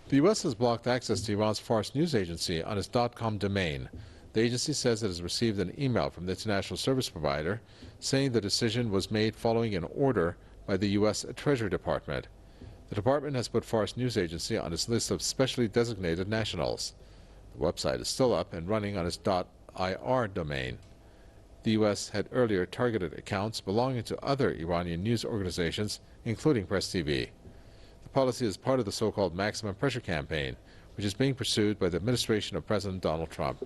The U.S. has blocked access to Iran's Fars news agency on its .com domain. The agency says it has received an email from the international service provider saying the decision was made following an order by the U.S. Treasury Department. The department has put Fars news agency on its list of specially designated nationals. The website is still up and running on its .ir domain. The U.S. had earlier targeted accounts belonging to other Iranian news organizations, including Press TV. The policy is part of the so-called maximum pressure campaign, which is being pursued by the administration of President Donald Trump.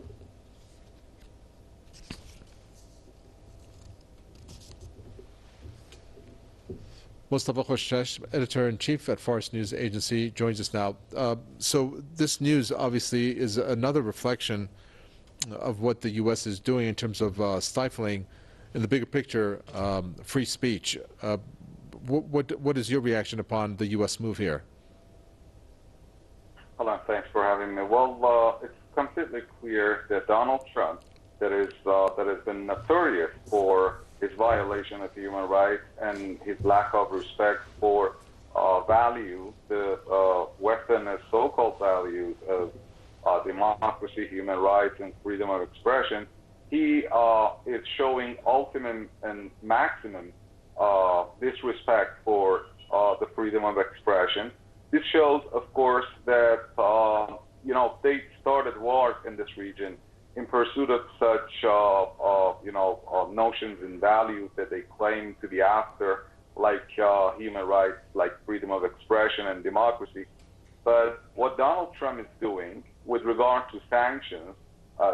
Mustafa Khoshchesh, editor-in-chief at Fars News Agency, joins us now. So this news obviously is another reflection of what the U.S. is doing in terms of stifling, in the bigger picture, free speech. What is your reaction upon the U.S. move here? Hello, thanks for having me. Well, it's completely clear that Donald Trump, that has been notorious for his violation of human rights and his lack of respect for value, the Western so-called values of democracy, human rights, and freedom of expression, he is showing ultimate and maximum disrespect for the freedom of expression. This shows, of course, that they started wars in this region in pursuit of such notions and values that they claim to be after, like human rights, like freedom of expression and democracy. But what Donald Trump is doing with regard to sanctions,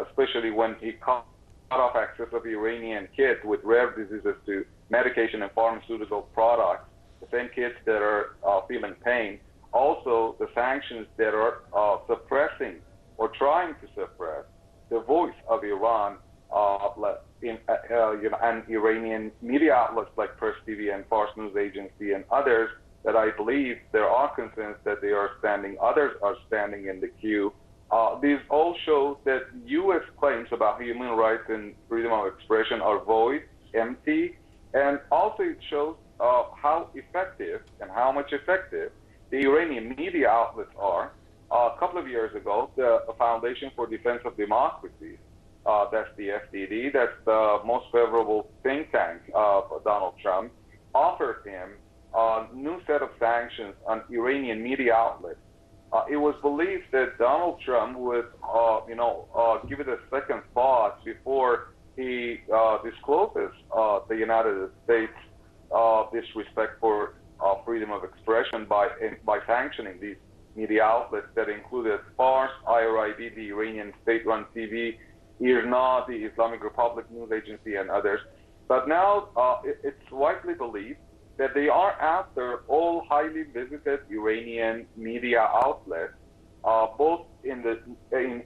especially when he cut off access of Iranian kids with rare diseases to medication and pharmaceutical products, the same kids that are feeling pain, also the sanctions that are suppressing or trying to suppress the voice of Iran and Iranian media outlets like Press TV and Fars News Agency and others that I believe there are concerns that they are standing, others are standing in the queue. These all show that U.S. claims about human rights and freedom of expression are void, empty, and also it shows how effective and how much effective the Iranian media outlets are. A couple of years ago, the Foundation for Defense of Democracy, that's the FDD, that's the most favorable think tank for Donald Trump, offered him a new set of sanctions on Iranian media outlets. It was believed that Donald Trump would, give it a second thought before he discloses the United States disrespect for freedom of expression by sanctioning these media outlets that included Fars, IRIB, the Iranian state-run TV, Eýrana, the Islamic Republic News Agency, and others. But now it's widely believed that they are after all highly visited Iranian media outlets, both in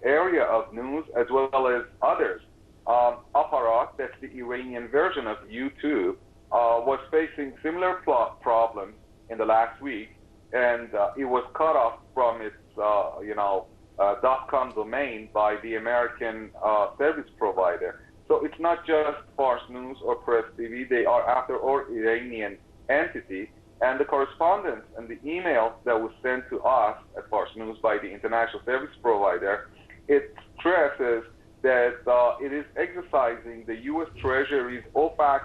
area of news as well as others. Aparat, that's the Iranian version of YouTube, was facing similar problems in the last week, and it was cut off from its .com domain by the American service provider. So it's not just Fars News or Press TV, they are after all Iranian entity, and the correspondence and the emails that was sent to us at Fars News by the international service provider, it stresses that it is exercising the U.S. Treasury's OFAC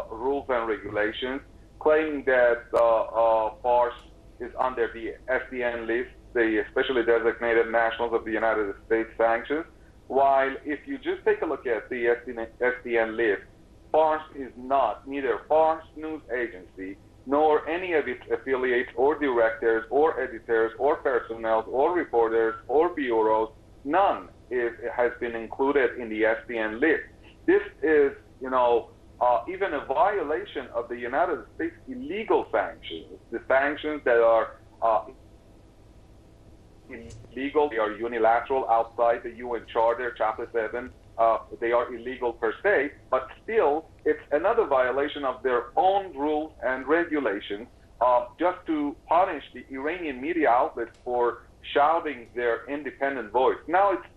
rules and regulations, claiming that Fars is under the SDN list, the specially designated nationals of the United States sanctions, while if you just take a look at the SDN list, Fars is not neither Fars News Agency nor any of its affiliates or directors or editors or personnel or reporters or bureaus, none has been included in the SDN list. This is, even a violation of the United States illegal sanctions, the sanctions that are illegal, they are unilateral outside the UN Charter, Chapter 7. They are illegal per se, but still, it's another violation of their own rules and regulations, just to punish the Iranian media outlets for shouting their independent voice. Now, it's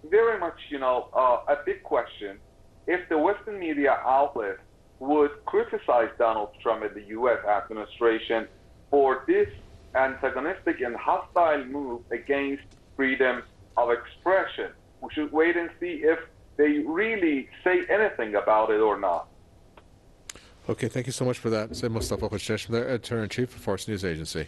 very much, a big question. If the Western media outlets would criticize Donald Trump and the U.S. administration for this antagonistic and hostile move against freedom of expression. We should wait and see if they really say anything about it or not. Okay, thank you so much for that. Sayın Mustafa Koçtaş, Editor-in-Chief of Fars News Agency.